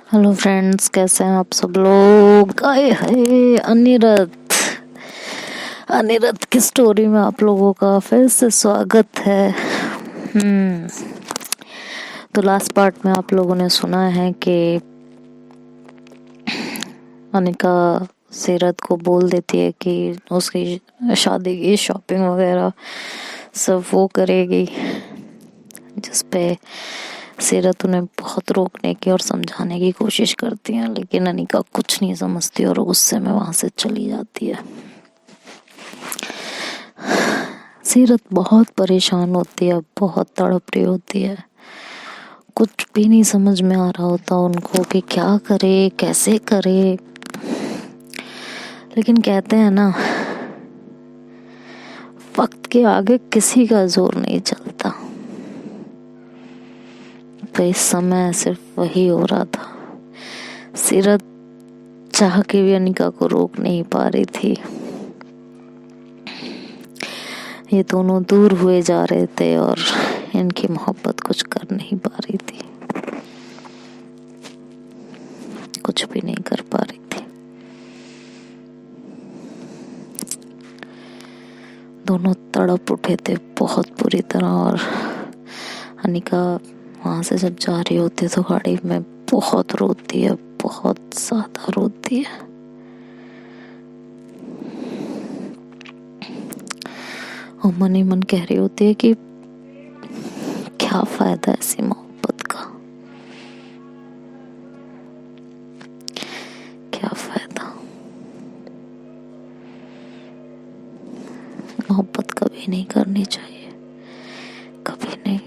Hello friends, कैसे हैं आप सब लोग। आए हाय, अनिरत की स्टोरी में आप लोगों का फिर से स्वागत है। तो लास्ट पार्ट में आप लोगों ने सुना है कि अनिका सीरत को बोल देती है कि उसकी शादी की शॉपिंग वगैरह सब वो करेगी, जिस पे सीरत उन्हें बहुत रोकने की और समझाने की कोशिश करती है, लेकिन अनिका कुछ नहीं समझती और गुस्से में वहां से चली जाती है। सीरत बहुत परेशान होती है, बहुत तड़प रही होती है। कुछ भी नहीं समझ में आ रहा होता उनको कि क्या करे, कैसे करे। लेकिन कहते हैं ना, वक्त के आगे किसी का जोर नहीं चलता। तो इस समय सिर्फ वही हो रहा था। सीरत चाह के भी अनिका को रोक नहीं पा रही थी। ये दोनों दूर हुए जा रहे थे और इनकी मोहब्बत कुछ कर नहीं पा रही थी, कुछ भी नहीं कर पा रही थी। दोनों तड़प उठे थे बहुत बुरी तरह। और अनिका वहां से जब जा रही होती है तो गाड़ी में बहुत रोती है, बहुत ज्यादा रोती है। और मन ही मन कह रही होती है कि क्या फायदा ऐसी मोहब्बत का, क्या फायदा। मोहब्बत कभी नहीं करनी चाहिए, कभी नहीं।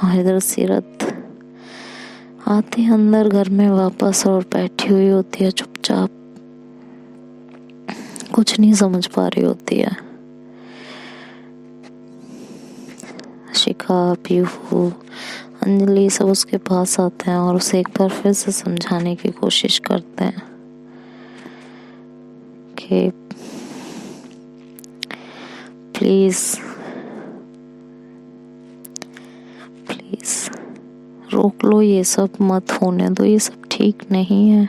और इधर सीरत आती है अंदर घर में वापस और बैठी हुई होती है चुपचाप, कुछ नहीं समझ पा रही होती है। शिखा, पीहू, अंजलि सब उसके पास आते हैं और उसे एक बार फिर से समझाने की कोशिश करते हैं कि प्लीज प्लीज रोक लो, ये सब मत होने दो, ये सब ठीक नहीं है।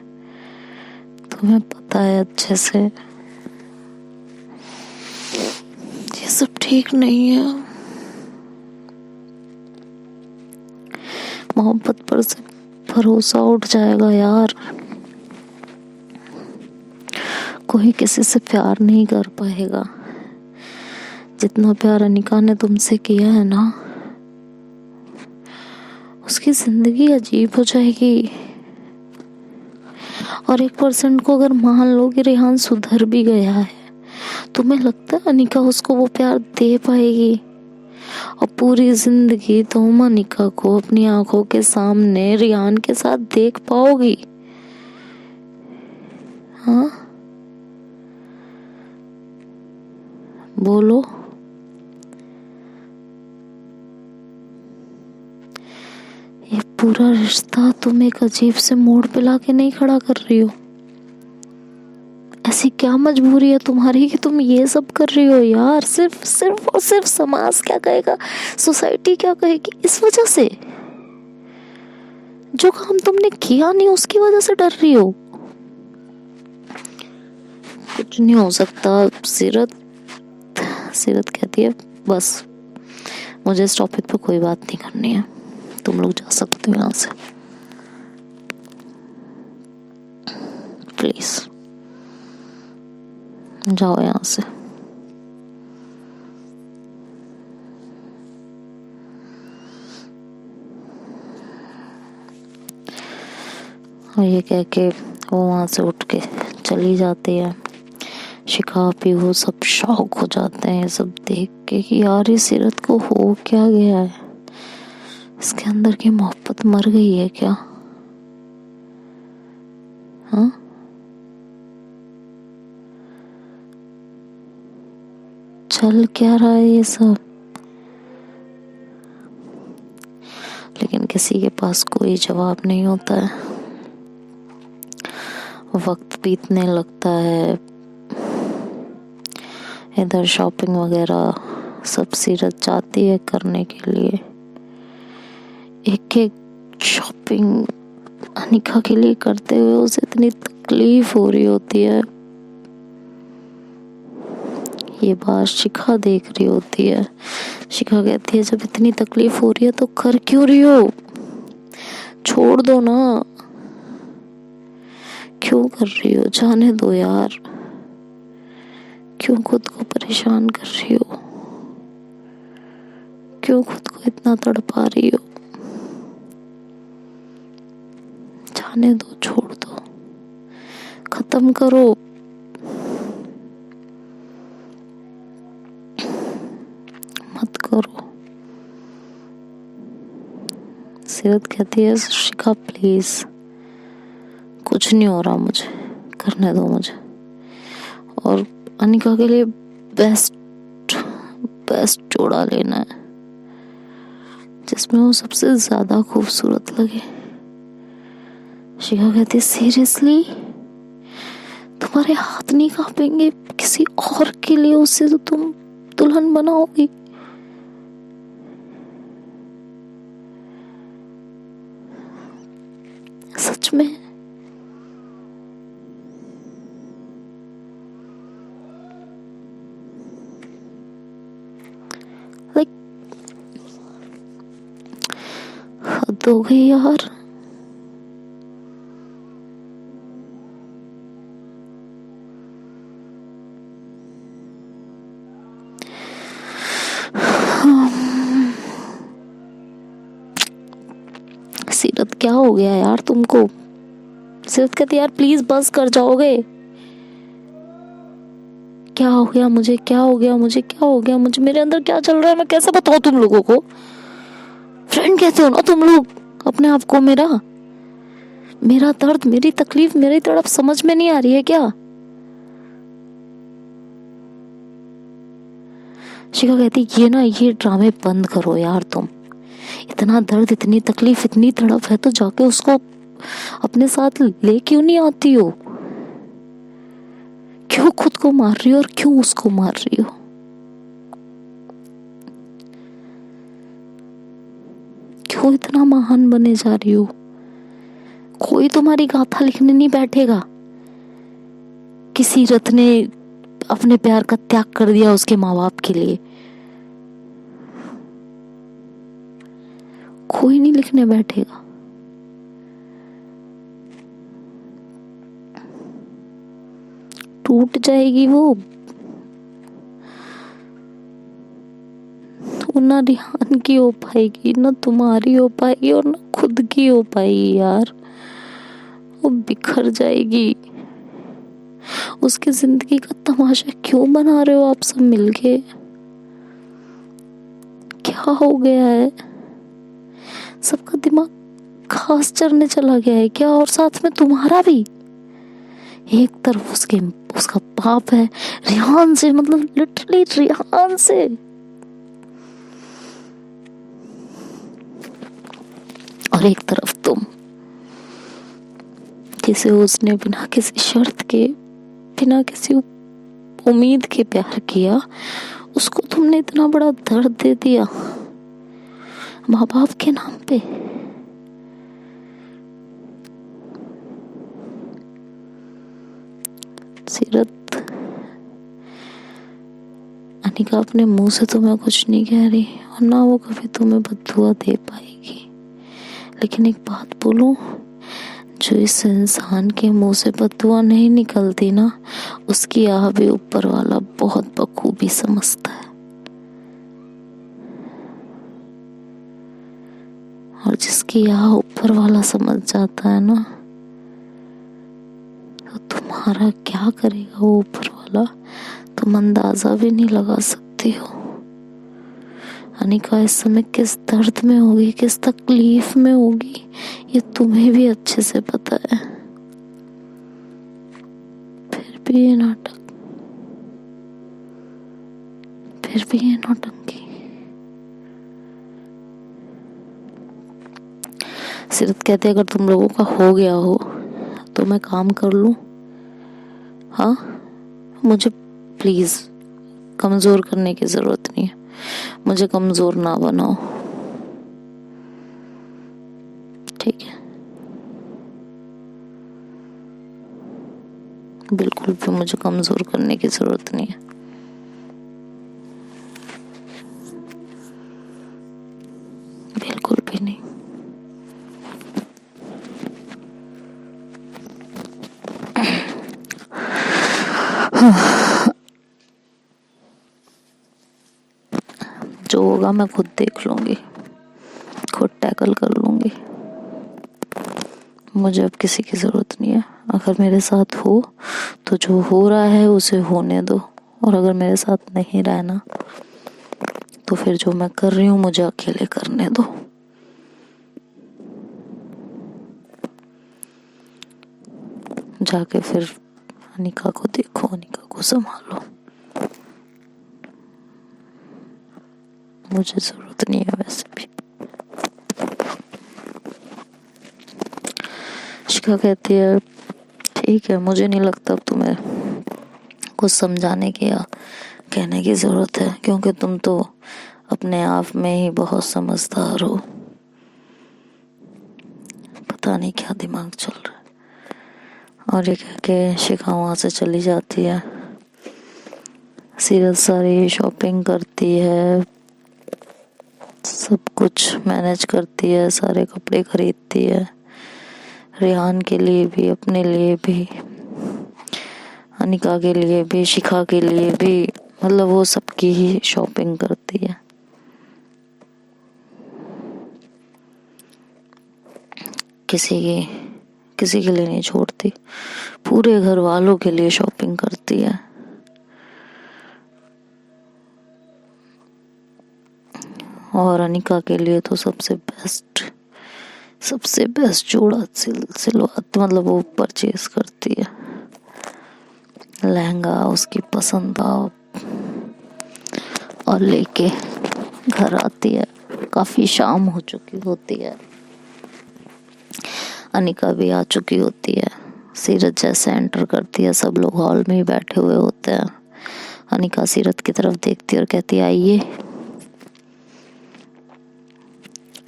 तुम्हें पता है अच्छे से ये सब ठीक नहीं है। मोहब्बत पर से भरोसा उठ जाएगा यार। कोई किसी से प्यार नहीं कर पाएगा जितना प्यार अनिका ने तुमसे किया है ना। उसकी जिंदगी अजीब हो जाएगी। और 1% को अगर मान लो कि रेहान सुधर भी गया है, तुम्हें लगता है अनिका उसको वो प्यार दे पाएगी? और पूरी जिंदगी तुम अनिका को अपनी आंखों के सामने रेहान के साथ देख पाओगी? हाँ, बोलो। ये पूरा रिश्ता तुम एक अजीब से मोड़ पे लाके नहीं खड़ा कर रही हो? ऐसी क्या मजबूरी है तुम्हारी कि तुम ये सब कर रही हो यार? सिर्फ सिर्फ और सिर्फ समाज क्या कहेगा, सोसाइटी क्या कहेगी, इस वजह से? जो काम तुमने किया नहीं उसकी वजह से डर रही हो? कुछ नहीं हो सकता। सीरत सीरत कहती है बस मुझे इस टॉपिक पे कोई बात नहीं करनी है, तुम लोग जा सकते हो यहाँ से, प्लीज जाओ यहाँ से। और ये कह के वो वहां से उठ के चली जाती है। शिखा, पीहू सब शॉक हो जाते हैं ये सब देख के कि यार ये सीरत को हो क्या गया है, इसके अंदर की मोहब्बत मर गई है क्या? हाँ, चल क्या रहा है ये सब? लेकिन किसी के पास कोई जवाब नहीं होता है। वक्त बीतने लगता है, इधर शॉपिंग वगैरह सब सीरत चाहती है करने के लिए, एक एक शॉपिंग अनिका के लिए करते हुए उसे इतनी तकलीफ हो रही होती है। ये बात शिखा देख रही होती है। शिखा कहती है जब इतनी तकलीफ हो रही है तो कर क्यों रही हो, छोड़ दो ना, क्यों कर रही हो, जाने दो यार, क्यों खुद को परेशान कर रही हो, क्यों खुद को इतना तड़पा रही हो, जाने दो, छोड़ दो, खत्म करो। मत करो। सीरत कहती है शिखा प्लीज, कुछ नहीं हो रहा, मुझे करने दो मुझे। और अनिका के लिए बेस्ट जोड़ा लेना है जिसमें वो सबसे ज्यादा खूबसूरत लगे। शिखा कहती है सीरियसली, तुम्हारे हाथ नहीं कांपेंगे किसी और के लिए उससे तो तुम दुल्हन बनाओगी? सच में? लाइक हद हो गई यार। सीरत क्या हो गया यार तुमको? सीरत कहती यार प्लीज बस कर जाओगे। क्या हो गया मुझे, क्या हो गया मुझे, क्या हो गया मुझे, मेरे अंदर क्या चल रहा है मैं कैसे बताऊं तुम लोगों को? फ्रेंड कहते हो ना तुम लोग अपने आप को। मेरा दर्द, मेरी तकलीफ, मेरी तड़प समझ में नहीं आ रही है क्या? शिखा कहती ये ड्रामे बंद करो यार तुम। इतना दर्द, इतनी तकलीफ, इतनी तड़प है तो जाके उसको अपने साथ ले क्यों नहीं आती हो? क्यों खुद को मार रही हो और क्यों उसको मार रही हो? क्यों इतना महान बने जा रही हो? कोई तुम्हारी गाथा लिखने नहीं बैठेगा कि सीरत ने अपने प्यार का त्याग कर दिया उसके माँ बाप के लिए। कोई नहीं लिखने बैठेगा। टूट जाएगी वो। ना रिहान की हो पाएगी, ना तुम्हारी हो पाएगी और ना खुद की हो पाएगी यार। वो बिखर जाएगी। उसकी जिंदगी का तमाशा क्यों बना रहे हो आप सब मिलके? क्या हो गया है? सबका दिमाग घास चरने चला गया है क्या? और साथ में तुम्हारा भी। एक तरफ उसका पाप है रिहान से, मतलब लिटरली रिहान से, और एक तरफ तुम जिसे उसने बिना किसी शर्त के, बिना किसी उम्मीद के प्यार किया, उसको तुमने इतना बड़ा दर्द दे दिया माँ बाप के नाम पे। सीरत, अनिका अपने मुंह से तुम्हें कुछ नहीं कह रही और ना वो कभी तुम्हें बद्दुआ दे पाएगी, लेकिन एक बात बोलूं, जो इस इंसान के मुंह से बद्दुआ नहीं निकलती ना, उसकी आह भी ऊपर वाला बहुत बखूबी समझता है। और जिसकी आह ऊपर वाला समझ जाता है ना, तो तुम्हारा क्या करेगा वो ऊपर वाला तुम अंदाजा भी नहीं लगा सकती हो। अनिका इस समय किस दर्द में होगी, किस तकलीफ में होगी, ये तुम्हें भी अच्छे से पता है। फिर भी ये नाटक, फिर भी ये नौटंकी। सीरत कहते अगर तुम लोगों का हो गया हो तो मैं काम कर लूं? हाँ, मुझे प्लीज कमजोर करने की जरूरत नहीं है, मुझे कमजोर ना बनाओ। बिल्कुल भी मुझे कमज़ोर करने की ज़रूरत नहीं है। बिल्कुल भी नहीं। जो होगा मैं खुद देख लूँगी, खुद टैकल कर लूँगी। मुझे अब किसी की ज़रूरत नहीं है। अगर मेरे साथ हो तो जो हो रहा है उसे होने दो, और अगर मेरे साथ नहीं रहना तो फिर जो मैं कर रही हूँ मुझे अकेले करने दो। जाके फिर अनिका को देखो, अनिका को संभालो। मुझे ज़रूरत नहीं है वैसे भी। शिखा कहती है ठीक है, मुझे नहीं लगता अब तुम्हें कुछ समझाने की या कहने की ज़रूरत है, क्योंकि तुम तो अपने आप में ही बहुत समझदार हो। पता नहीं क्या दिमाग चल रहा है। और ये कह के शिखा वहाँ से चली जाती है। सीरत सारी शॉपिंग करती है, सब कुछ मैनेज करती है, सारे कपड़े खरीदती है, रेहान के लिए भी, अपने लिए भी, अनिका के लिए भी, शिखा के लिए भी, मतलब वो सबकी ही शॉपिंग करती है। किसी के लिए नहीं छोड़ती, पूरे घर वालों के लिए शॉपिंग करती है। और अनिका के लिए तो सबसे बेस्ट जोड़ा सिलवाती, मतलब वो परचेज करती है। लहंगा उसकी पसंद का और लेके घर आती है। काफ़ी शाम हो चुकी होती है, अनिका भी आ चुकी होती है। सीरत जैसे एंटर करती है, सब लोग हॉल में ही बैठे हुए होते हैं। अनिका सीरत की तरफ देखती है और कहती है आइए,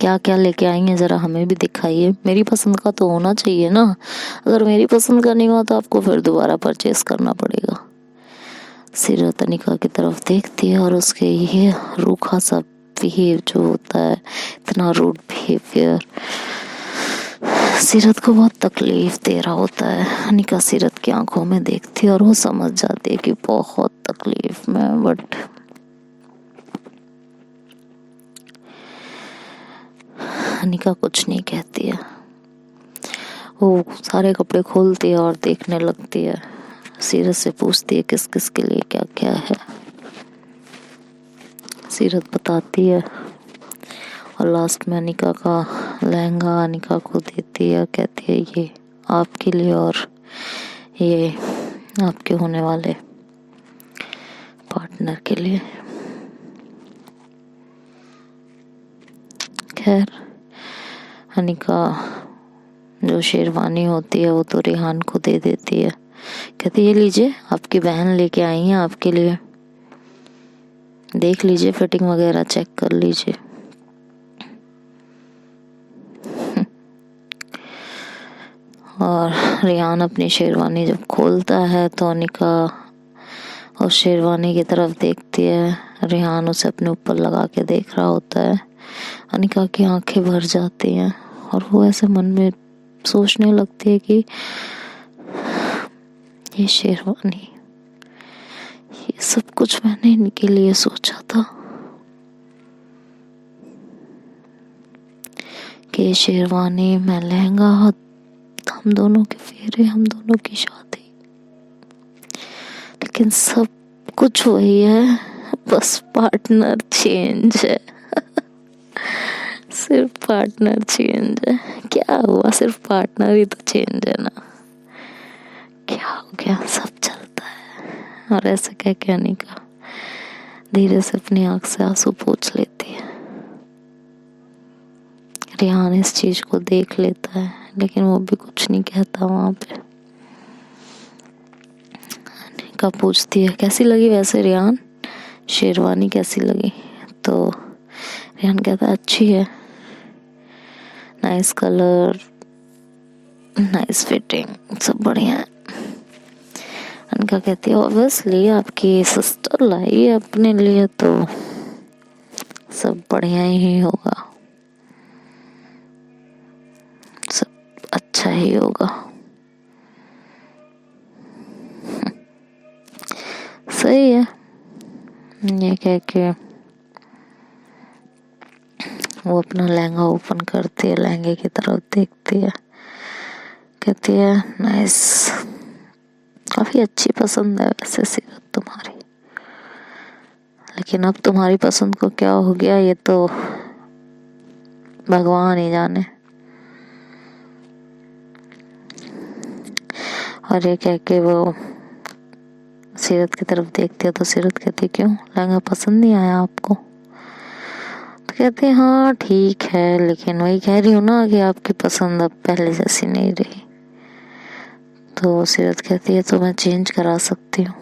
क्या क्या लेके आई हैं, ज़रा हमें भी दिखाइए। मेरी पसंद का तो होना चाहिए ना, अगर मेरी पसंद का नहीं हुआ तो आपको फिर दोबारा परचेस करना पड़ेगा। सीरत अनिका की तरफ देखती है और उसके ये रूखा सा बिहेव जो होता है, इतना रूड बिहेवियर सीरत को बहुत तकलीफ दे रहा होता है। अनिका सीरत की आंखों में देखती है और वो समझ जाती है कि बहुत तकलीफ में, बट अनिका कुछ नहीं कहती है। वो सारे कपड़े खोलती है और देखने लगती है। सीरत से पूछती है किस किस के लिए क्या क्या है। सीरत बताती है और लास्ट में अनिका का लहंगा अनिका को देती है, कहती है ये आपके लिए और ये आपके होने वाले पार्टनर के लिए। खैर अनिका जो शेरवानी होती है वो तो रेहान को दे देती है, कहती है ये लीजिए, आपकी बहन लेके आई है आपके लिए, देख लीजिए, फिटिंग वगैरह चेक कर लीजिए। और रेहान अपनी शेरवानी जब खोलता है तो अनिका उस शेरवानी की तरफ देखती है। रेहान उसे अपने ऊपर लगा के देख रहा होता है। अनिका की आंखें भर जाती हैं और वो ऐसे मन में सोचने लगती है कि ये शेरवानी, ये सब कुछ मैंने इनके लिए सोचा था कि शेरवानी, मैं लहंगा, हम दोनों के फेरे, हम दोनों की शादी, लेकिन सब कुछ वही है, बस पार्टनर चेंज है। सिर्फ पार्टनर चेंज है। क्या हुआ, सिर्फ पार्टनर ही तो चेंज है ना, क्या हो गया, सब चलता है। और ऐसे कह के अनिका धीरे से अपनी आंख से आंसू पोंछ लेती है। रेहान इस चीज को देख लेता है लेकिन वो भी कुछ नहीं कहता वहां पे। अनिका पूछती है कैसी लगी वैसे रेहान, शेरवानी कैसी लगी? तो रेहान कहता है अच्छी है, नाइस कलर, नाइस फिटिंग, सब बढ़िया है। अनिका कहती है ऑब्वियसली आपकी सिस्टर लाई है अपने लिए तो सब बढ़िया ही होगा, सब अच्छा ही होगा। सही है। ये कह के वो अपना लहंगा ओपन करती है, लहंगे की तरफ देखती है, कहती है नाइस, काफी अच्छी पसंद है वैसे सीरत तुम्हारी, लेकिन अब तुम्हारी पसंद को क्या हो गया ये तो भगवान ही जाने। और ये कह के वो सीरत की तरफ देखती है तो सीरत कहती है क्यों, लहंगा पसंद नहीं आया आपको? तो कहते हैं हाँ ठीक है, लेकिन वही कह रही हूँ ना कि आपकी पसंद अब पहले जैसी नहीं रही। तो सीरत कहती है तो मैं चेंज करा सकती हूँ,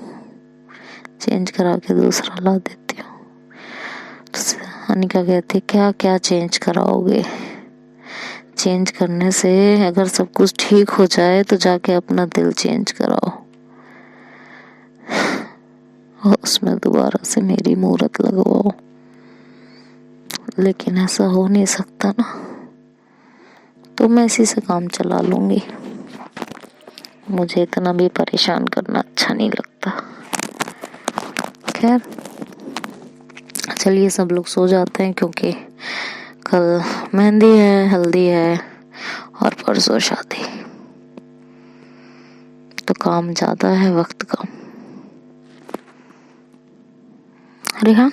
चेंज करा के दूसरा ला देती हूँ। तो अनिका कहती है क्या क्या चेंज कराओगे? चेंज करने से अगर सब कुछ ठीक हो जाए तो जाके अपना दिल चेंज कराओ, और उसमें दोबारा से मेरी मूरत लगवाओ। लेकिन ऐसा हो नहीं सकता ना, तो मैं इसी से काम चला लूंगी, मुझे इतना भी परेशान करना अच्छा नहीं लगता। खैर चलिए सब लोग सो जाते हैं, क्योंकि कल मेहंदी है, हल्दी है और परसों शादी, तो काम ज्यादा है, वक्त कम। रेहान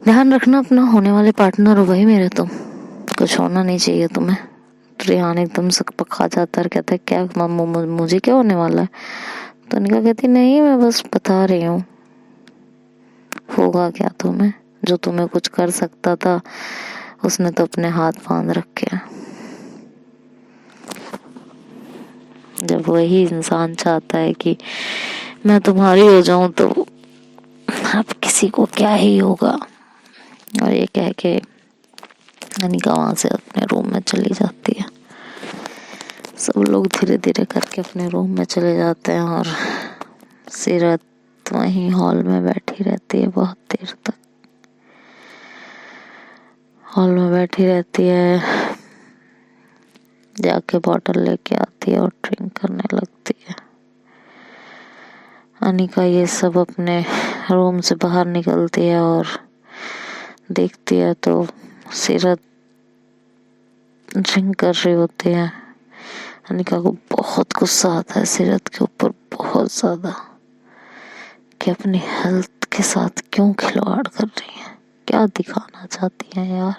ध्यान रखना अपना होने वाले पार्टनर हो भाई मेरे, तुम कुछ होना नहीं चाहिए तुम्हें। तो रेहान एकदम से पका जाता है, कहता है क्या मुझे क्या होने वाला है? तो निका कहती नहीं मैं बस बता रही हूँ, होगा क्या तुम्हें, जो तुम्हें कुछ कर सकता था उसने तो अपने हाथ बांध रखे हैं। जब वही इंसान चाहता है कि मैं तुम्हारी हो जाऊं तो अब किसी को क्या ही होगा। और ये कह के अनिका वहां से अपने रूम में चली जाती है। सब लोग धीरे धीरे करके अपने रूम में चले जाते हैं और सीरत वहीं हॉल में बैठी रहती है बहुत देर तक। हॉल में बैठी रहती है, जाके बॉटल लेके आती है और ड्रिंक करने लगती है। अनिका ये सब अपने रूम से बाहर निकलती है और देखती है तो सीरत ड्रिंक कर रही होती है। अनिका को बहुत गुस्सा आता है सीरत के ऊपर, बहुत ज्यादा, कि अपनी हेल्थ के साथ क्यों खिलवाड़ कर रही है, क्या दिखाना चाहती है यार।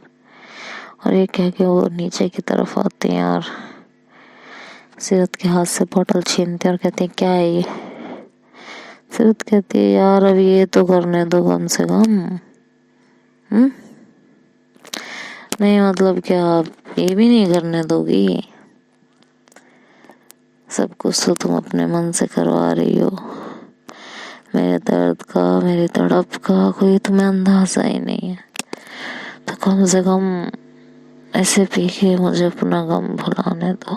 और ये कह के वो नीचे की तरफ आती है और सीरत के हाथ से बोतल छीनते और कहते हैं क्या है ये? सीरत कहती है यार अब ये तो करने दो कम से कम। नहीं मतलब क्या ये भी नहीं करने दोगी? सब कुछ तो तुम अपने मन से करवा रही हो, मेरे दर्द का, मेरी तड़प का कोई तुम्हें अंदाजा ही नहीं है, तो कम से कम ऐसे पी के मुझे अपना गम भुलाने दो।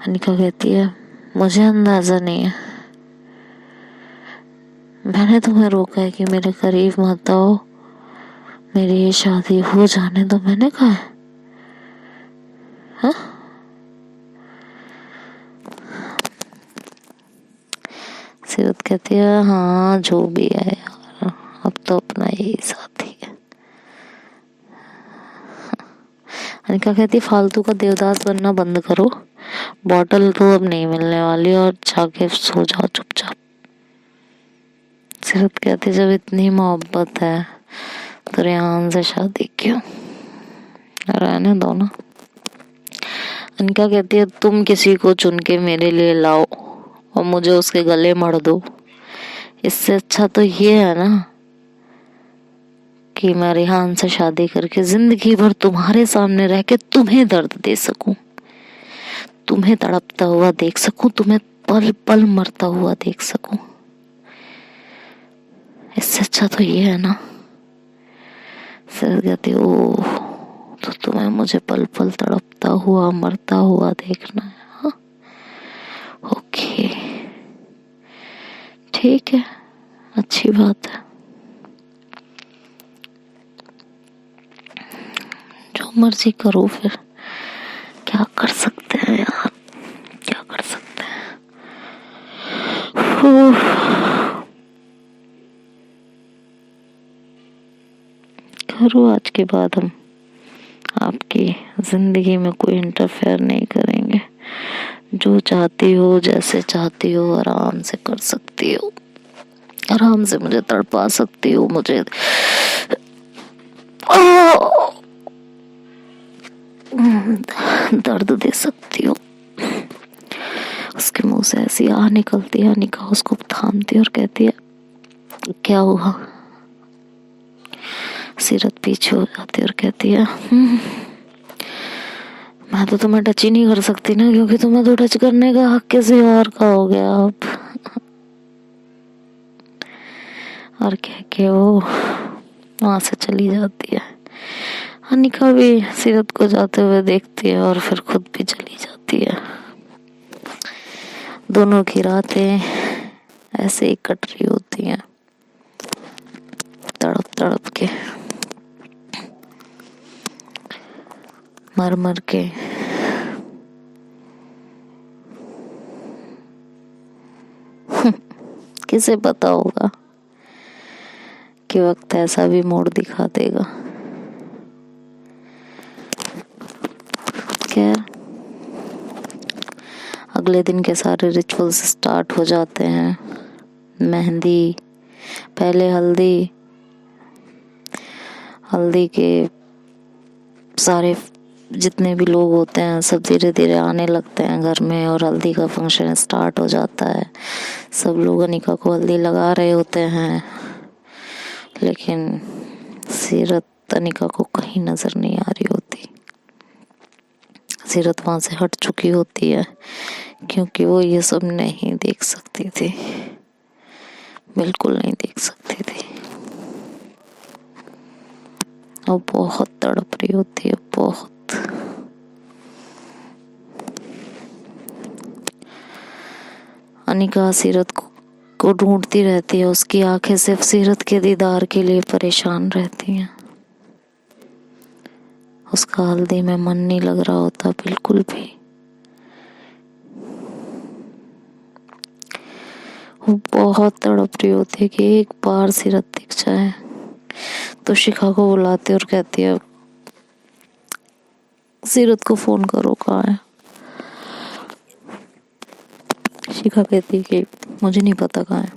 अनिका कहती है मुझे अंदाजा नहीं है, मैंने तुम्हें रोका है कि मेरे करीब मत आओ, मेरी ये शादी हो जाने दो, मैंने कहा है? हाँ? सीरत कहती है हाँ जो भी है यार, अब तो अपना यही साथी है। अनिका कहती है फालतू का देवदास बनना बंद करो, बॉटल तो अब नहीं मिलने वाली और जाके सो जाओ चुपचाप। सीरत कहती जब इतनी मोहब्बत है तो रेहान से शादी क्यों, रहने दो ना। अनिका कहती है तुम किसी को चुन के मेरे लिए लाओ और मुझे उसके गले मढ़ दो, इससे अच्छा तो ये है ना कि मैं रेहान से शादी करके जिंदगी भर तुम्हारे सामने रह के तुम्हें दर्द दे सकूं, तुम्हें तड़पता हुआ देख सकूं, तुम्हें पल पल मरता हुआ देख सकूं, इससे अच्छा तो ये है ना। फिर कहती ओ तो तुम्हें मुझे पल पल तड़पता हुआ मरता हुआ देखना है? हाँ ठीक है, अच्छी बात है, जो मर्जी करो फिर, क्या कर सकते हैं यार, क्या कर सकते हैं। करो, आज के बाद हम आपकी जिंदगी में कोई इंटरफेयर नहीं करेंगे। जो चाहती हो, जैसे चाहती हो, आराम से कर सकती हो, आराम से मुझे तड़पा सकती हो, मुझे दर्द दे सकती हो। उसके मुंह से ऐसी आह निकलती है, अनिका उसको थामती और कहती है क्या हुआ। सीरत पीछे हो जाती है और कहती है मैं तो तुम्हें टच ही नहीं कर सकती ना, क्योंकि तुम्हें तो टच करने का हक किसी और का हो गया अब। और कह के वो वहां से चली जाती है। अनिका भी सीरत को जाते हुए देखती है और फिर खुद भी चली जाती है। दोनों की रातें ऐसे ही कट रही होती हैं, तड़प तड़प के, मर मर के। किसे पता होगा कि वक्त ऐसा भी मोड़ दिखा देगा। खैर, अगले दिन के सारे रिचुअल्स स्टार्ट हो जाते हैं। मेहंदी, पहले हल्दी, हल्दी के सारे जितने भी लोग होते हैं सब धीरे धीरे आने लगते हैं घर में, और हल्दी का फंक्शन स्टार्ट हो जाता है। सब लोग अनिका को हल्दी लगा रहे होते हैं, लेकिन सीरत अनिका को कहीं नजर नहीं आ रही होती। सीरत वहां से हट चुकी होती है, क्योंकि वो ये सब नहीं देख सकती थी, बिल्कुल नहीं देख सकती थी। वो बहुत तड़प रही होती है, बहुत। अनिका सीरत को ढूंढती रहती है, उसकी आंखें सिर्फ सीरत के दीदार के लिए परेशान रहती हैं। उसका हल्दी में मन नहीं लग रहा होता बिल्कुल भी। वो बहुत तड़प रही होती है कि एक बार सीरत दिख जाए। तो शिखा को बुलाती और कहती है सीरत को फोन करो, कहाँ है। शिखा कहती है कि मुझे नहीं पता कहाँ है।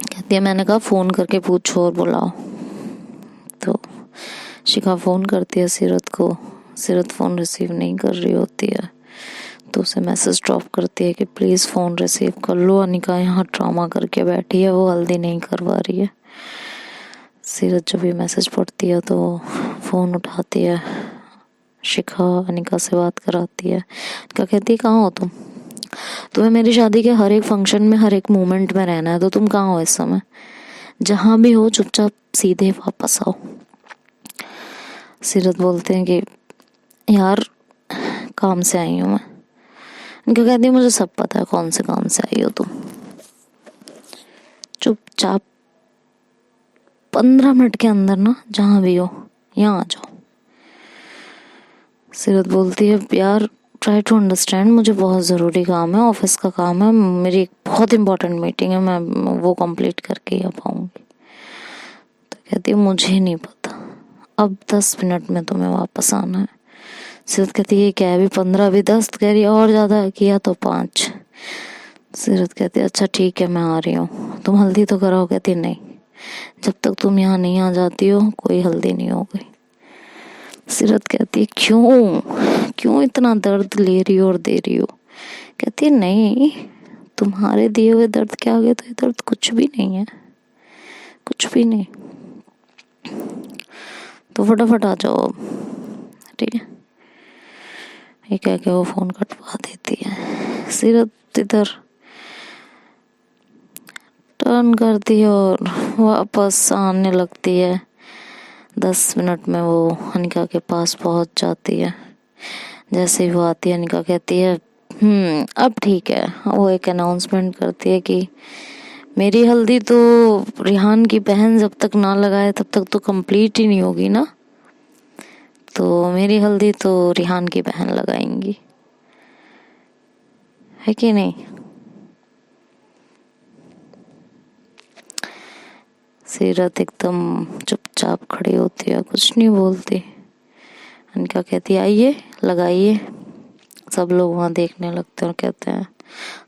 कहती है मैंने कहा फोन करके पूछो और बुलाओ। तो शिखा फोन करती है सीरत को, सीरत फोन रिसीव नहीं कर रही होती है, तो उसे मैसेज ड्रॉप करती है कि प्लीज फोन रिसीव कर लो, अनिका यहाँ ड्रामा करके बैठी है, वो हल्दी नहीं करवा रही है। सीरत जब भी मैसेज पढ़ती है तो फोन उठाती है, शिखा अनिका से बात कराती है। क्या कहती है कहाँ हो तुम, तुम्हें मेरी शादी के हर एक फंक्शन में, हर एक मोमेंट में रहना है, तो तुम कहाँ हो इस समय। जहां भी हो चुपचाप सीधे वापस आओ। सीरत बोलते हैं कि यार काम से आई हूँ मैं। इनका कहती है मुझे सब पता है कौन से काम से आई हो तुम, चुपचाप 15 मिनट के अंदर ना जहां भी हो यहाँ आ जाओ। सीरत बोलती है यार ट्राई टू अंडरस्टैंड, मुझे बहुत ज़रूरी काम है, ऑफिस का काम है, मेरी एक बहुत इंपॉर्टेंट मीटिंग है, मैं वो कंप्लीट करके ही आ पाऊंगी। तो कहती है मुझे नहीं पता, अब 10 मिनट में तुम्हें वापस आना है। सीरत कहती है क्या है, अभी 15, अभी 10, कह रही है और ज़्यादा किया तो 5। सीरत कहती है अच्छा ठीक है मैं आ रही हूँ, तुम हल्दी तो कराओ। कहती नहीं, जब तक तुम यहाँ नहीं आ जाती हो कोई हल्दी नहीं होगी। सीरत कहती है क्यों, क्यों इतना दर्द ले रही हो और दे रही हो। कहती है नहीं, तुम्हारे दिए हुए दर्द के आगे तो ये दर्द कुछ भी नहीं है, कुछ भी नहीं। तो फटाफट आ जाओ अब, ठीक है। ये कह के वो फोन कटवा देती है। सीरत इधर टर्न करती है और वापस आने लगती है। 10 मिनट में वो अनिका के पास पहुंच जाती है। जैसे ही वो आती है अनिका कहती है अब ठीक है। वो एक अनाउंसमेंट करती है कि मेरी हल्दी तो रिहान की बहन जब तक ना लगाए तब तक तो कंप्लीट ही नहीं होगी ना, तो मेरी हल्दी तो रिहान की बहन लगाएंगी, है कि नहीं। सीरत एकदम चुपचाप खड़ी होती है, कुछ नहीं बोलती। अनिका कहती आइए लगाइए, सब लोग वहाँ देखने लगते हैं और कहते हैं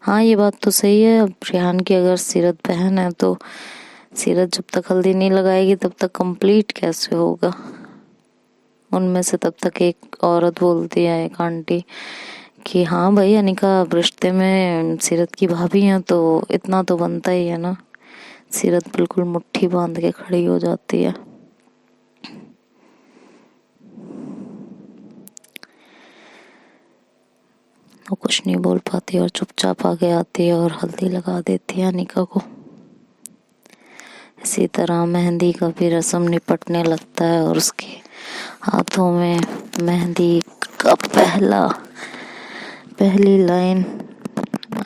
हाँ ये बात तो सही है। अब रेहान की अगर सीरत बहन है तो सीरत जब तक हल्दी नहीं लगाएगी तब तक कंप्लीट कैसे होगा। उनमें से तब तक एक औरत बोलती है, एक आंटी, कि हाँ भाई अनिका अब रिश्ते में सीरत की भाभी हैं तो इतना तो बनता ही है ना। सीरत बिल्कुल मुट्ठी बांध के खड़ी हो जाती है। वो कुछ नहीं बोल पाती और चुपचाप आगे आती है और हल्दी लगा देती है अनिका को। इसी तरह मेहंदी का भी रस्म निपटने लगता है और उसके हाथों में मेहंदी का पहली लाइन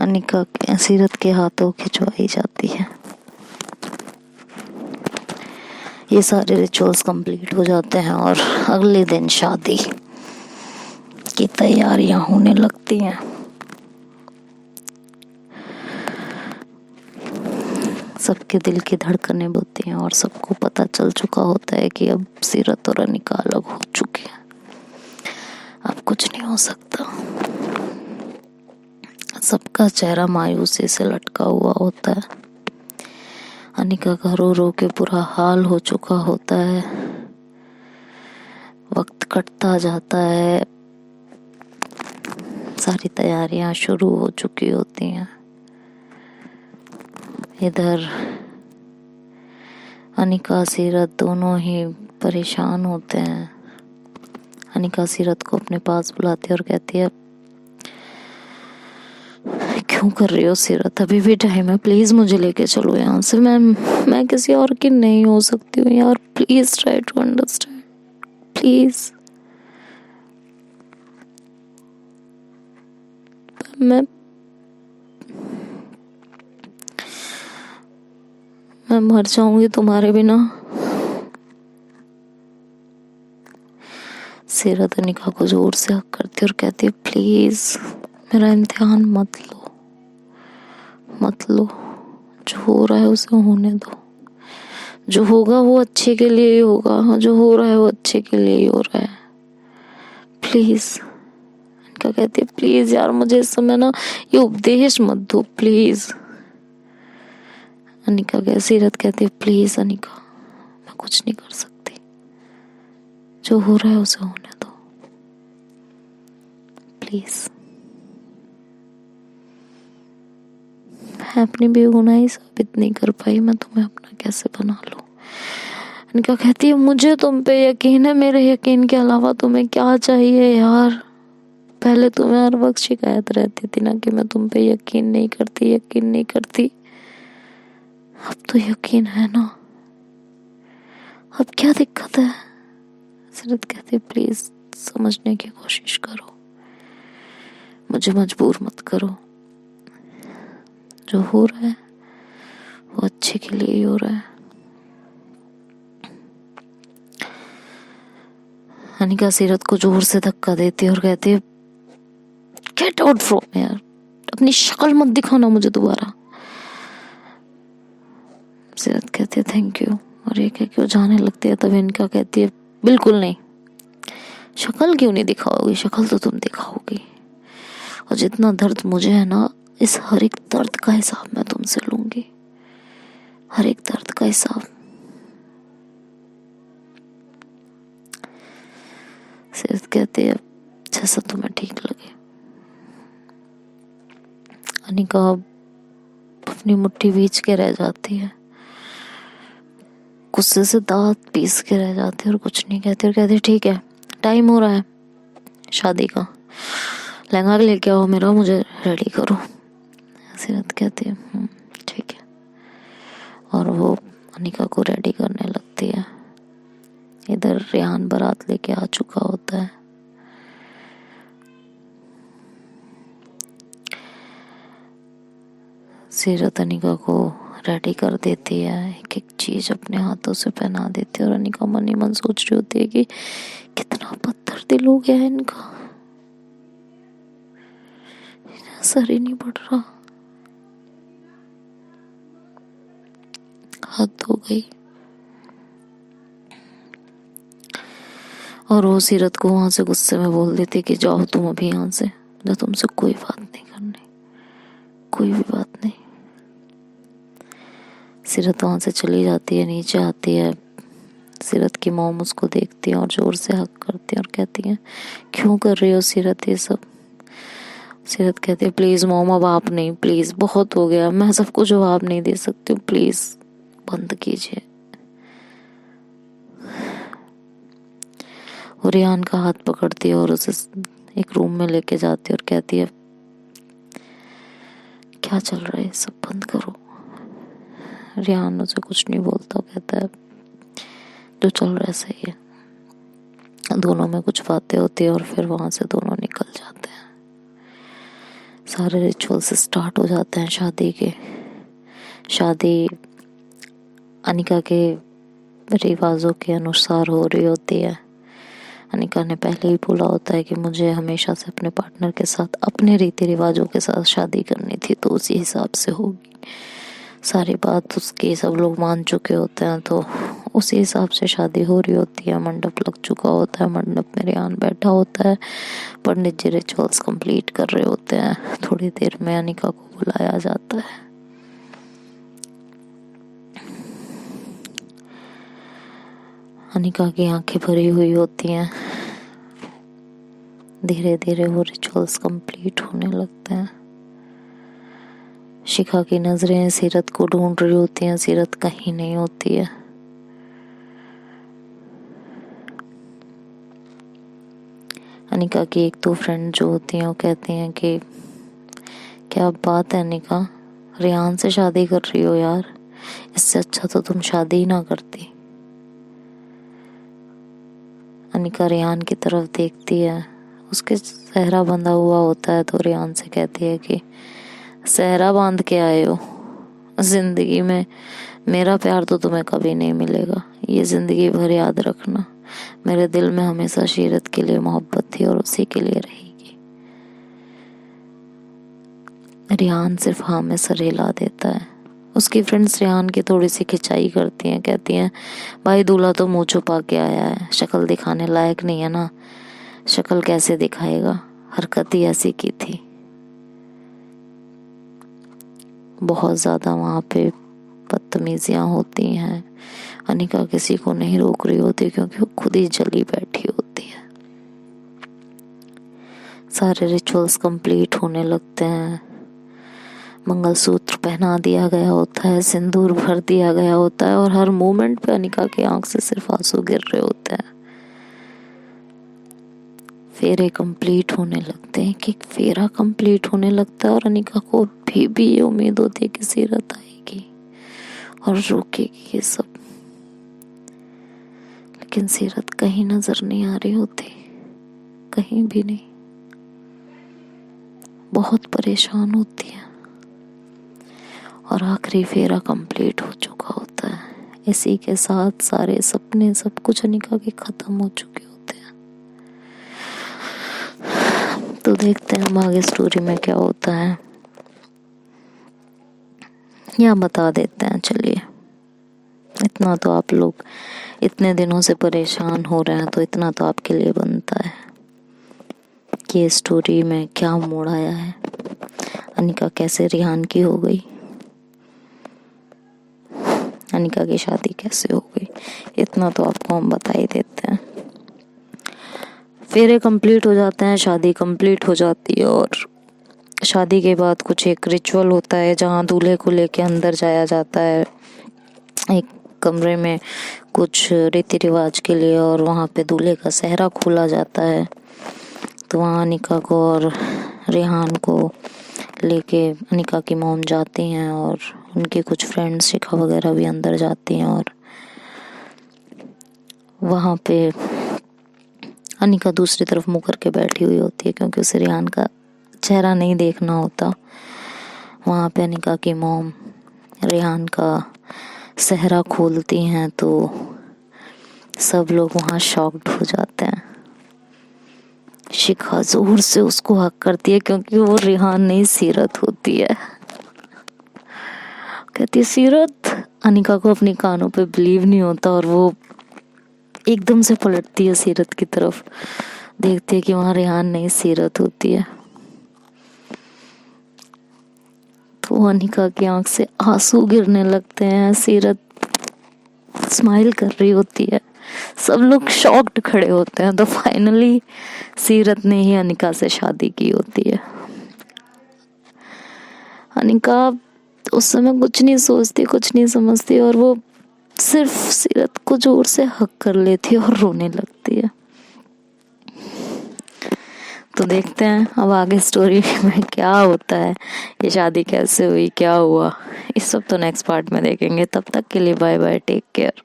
अनिका के सीरत के हाथों खिंचवाई जाती है। ये सारे रिचुअल्स कंप्लीट हो जाते हैं और अगले दिन शादी की तैयारियां होने लगती हैं। सबके दिल की धड़कनें होती हैं और सबको पता चल चुका होता है कि अब सीरत और अनिका अलग हो चुके हैं, अब कुछ नहीं हो सकता। सबका चेहरा मायूसी से लटका हुआ होता है। अनिका का रो रो के बुरा हाल हो चुका होता है। वक्त कटता जाता है, सारी तैयारियां शुरू हो चुकी होती हैं। इधर अनिका सीरत दोनों ही परेशान होते हैं। अनिका सीरत को अपने पास बुलाती है और कहती है क्यों कर रही हो सीरत, अभी भी टाइम है, प्लीज मुझे लेके चलो यहाँ से। मैं किसी और की नहीं हो सकती हूँ यार, please try to understand please. मैं मर जाऊंगी तुम्हारे बिना। सीरत अनिका को जोर से हक करती और कहती है प्लीज मेरा इम्तिहान मत लो, जो हो रहा है उसे होने दो, जो होगा वो अच्छे के लिए ही होगा, जो हो रहा है वो अच्छे के लिए ही हो रहा है, प्लीज। अनिका कहती है प्लीज यार मुझे इस समय ना ये उपदेश मत दो प्लीज। सीरत कहती है प्लीज अनिका मैं कुछ नहीं कर सकती, जो हो रहा है उसे होने दो प्लीज। मैं अपनी बेगुनाही साबित नहीं कर पाई, मैं तुम्हें अपना कैसे बना लूं। अनिका कहती है मुझे तुम पे यकीन है, मेरे यकीन के अलावा तुम्हें क्या चाहिए यार। पहले तुम्हें हर वक्त शिकायत रहती थी ना कि मैं तुम पे यकीन नहीं करती। अब तो यकीन है ना, अब क्या दिक्कत है। सीरत कहती है प्लीज समझने की कोशिश करो, मुझे मजबूर मत करो, जो हो रहा है वो अच्छे के लिए ही हो रहा है। अनिका सीरत को जोर से धक्का देती है और कहती है गेट आउट फ्रॉम हियर, अपनी शक्ल मत दिखाना मुझे दोबारा। सीरत कहती है थैंक यू और ये कह के वो जाने लगती है। तब इनका कहती है बिल्कुल नहीं, शक्ल क्यों नहीं दिखाओगी, शक्ल तो तुम दिखाओगी, और जितना दर्द मुझे है ना इस हर एक दर्द का हिसाब मैं तुमसे लूंगी, हर एक दर्द का हिसाब। सीरत कहती है जैसा तुम्हें ठीक लगे। अनिका अपनी मुट्ठी बीच के रह जाती है, गुस्से से दांत पीस के रह जाती है और कुछ नहीं कहती और कहती ठीक है टाइम हो रहा है शादी का, लहंगा लेके आओ मेरा, मुझे रेडी करो। सीरत कहती है ठीक है, और वो अनिका को रेडी करने लगती है। इधर रेहान बारात लेके आ चुका होता है। सीरत अनिका को रेडी कर देती है, एक एक चीज अपने हाथों से पहना देती है। और अनिका मन ही मन सोच रही होती है कि कितना पत्थर दिल हो गया है इनका, असर ही नहीं पड़ रहा, हद हो गई। और वो सीरत को वहां से गुस्से में बोल देती कि जाओ तुम अभी यहाँ से, जो तुमसे कोई बात नहीं करनी, कोई भी बात नहीं। सीरत वहां से चली जाती है, नीचे आती है। सीरत की मॉम उसको देखती है और जोर से हक करती है और कहती है क्यों कर रही हो सीरत ये सब। सीरत कहती है प्लीज मॉम अब आप नहीं, प्लीज बहुत हो गया, मैं सबको जवाब नहीं दे सकती हूँ, प्लीज बंद कीजिए। और रियान का हाथ पकड़ती है और उसे एक रूम में लेके जाती है और कहती है क्या चल रहा है, सब बंद करो। रियान उसे कुछ नहीं बोलता, कहता है जो चल रहा है सही है। दोनों में कुछ बातें होती है और फिर वहां से दोनों निकल जाते हैं। सारे रिचुअल्स स्टार्ट हो जाते हैं शादी के। शादी अनिका के रिवाजों के अनुसार हो रही होती है। अनिका ने पहले ही बोला होता है कि मुझे हमेशा से अपने पार्टनर के साथ अपने रीति रिवाजों के साथ शादी करनी थी, तो उसी हिसाब से होगी। सारी बात उसकी सब लोग मान चुके होते हैं, तो उसी हिसाब से शादी हो रही होती है। मंडप लग चुका होता है, मंडप में रियान बैठा होता है, पंडित जी रिचुअल्स कंप्लीट कर रहे होते हैं। थोड़ी देर में अनिका को बुलाया जाता है। अनिका की आंखें भरी हुई होती हैं। धीरे धीरे वो रिचुअल्स कंप्लीट होने लगते हैं। शिखा की नजरें सीरत को ढूंढ रही होती हैं, सीरत कहीं नहीं होती है। अनिका की एक दो फ्रेंड जो होती हैं वो कहती हैं कि क्या बात है अनिका, रियान से शादी कर रही हो यार, इससे अच्छा तो तुम शादी ही ना करती। अनिका रियान की तरफ देखती है, उसके सहरा बंधा हुआ होता है, तो रियान से कहती है कि सहरा बांध के आए हो, जिंदगी में मेरा प्यार तो तुम्हें कभी नहीं मिलेगा, ये जिंदगी भर याद रखना। मेरे दिल में हमेशा सीरत के लिए मोहब्बत थी और उसी के लिए रहेगी। रियान सिर्फ हाँ में सर हिला देता है। उसकी फ्रेंड्स रियान की थोड़ी सी खिंचाई करती हैं, कहती हैं भाई दूल्हा तो मुंह छुपा के आया है, शक्ल दिखाने लायक नहीं है ना। शक्ल कैसे दिखाएगा, हरकत ही ऐसी की थी। बहुत ज्यादा वहां पे बदतमीजियां होती हैं। अनिका किसी को नहीं रोक रही होती क्योंकि वो खुद ही जली बैठी होती है। सारे रिचुअल्स कंप्लीट होने लगते हैं। मंगलसूत्र पहना दिया गया होता है, सिंदूर भर दिया गया होता है और हर मोमेंट पे अनिका की आंख से सिर्फ आंसू गिर रहे होते हैं। फेरे कंप्लीट होने लगते हैं, कि फेरा कंप्लीट होने लगता है और अनिका को भी ये उम्मीद होती है कि सीरत आएगी और रोकेगी ये सब, लेकिन सीरत कहीं नजर नहीं आ रही होती, कहीं भी नहीं। बहुत परेशान होती है और आखिरी फेरा कंप्लीट हो चुका होता है। इसी के साथ सारे सपने सब कुछ अनिका के खत्म हो चुके होते हैं। तो देखते हैं हम आगे स्टोरी में क्या होता है, या बता देते हैं। चलिए, इतना तो आप लोग इतने दिनों से परेशान हो रहे हैं, तो इतना तो आपके लिए बनता है कि ये स्टोरी में क्या मोड़ आया है, अनिका कैसे रिहान की हो गई, अनिका की शादी कैसे हो गई, इतना तो आपको हम बता ही देते हैं। फेरे कंप्लीट हो जाते हैं, शादी कंप्लीट हो जाती है और शादी के बाद कुछ एक रिचुअल होता है जहाँ दूल्हे को लेके अंदर जाया जाता है एक कमरे में कुछ रीति रिवाज के लिए, और वहाँ पे दूल्हे का सेहरा खोला जाता है। तो वहाँ अनिका को और रिहान को लेके अनिका की मॉम जाती हैं और उनकी कुछ फ्रेंड्स शिखा वगैरह भी अंदर जाती हैं और वहाँ पे अनिका दूसरी तरफ मुँह करके बैठी हुई होती है क्योंकि उसे रिहान का चेहरा नहीं देखना होता। वहाँ पे अनिका की मॉम रेहान का सेहरा खोलती हैं तो सब लोग वहाँ शॉक्ड हो जाते हैं। शिखा जोर से उसको हक करती है क्योंकि वो रेहान नहीं सीरत होती है। कहती है सीरत। अनिका को अपनी कानों पे बिलीव नहीं होता और वो एकदम से पलटती है सीरत की तरफ, देखती है कि वहाँ रेहान नहीं सीरत होती है। तो अनिका की आंख से आंसू गिरने लगते हैं। सीरत स्माइल कर रही होती है, सब लोग शॉक्ड खड़े होते हैं। तो फाइनली सीरत ने ही अनिका से शादी की होती है। अनिका उस समय कुछ नहीं सोचती, कुछ नहीं समझती और वो सिर्फ सीरत को जोर से हक कर लेती है और रोने लगती है। तो देखते हैं अब आगे स्टोरी में क्या होता है, ये शादी कैसे हुई, क्या हुआ, इस सब तो नेक्स्ट पार्ट में देखेंगे। तब तक के लिए बाय बाय, टेक केयर।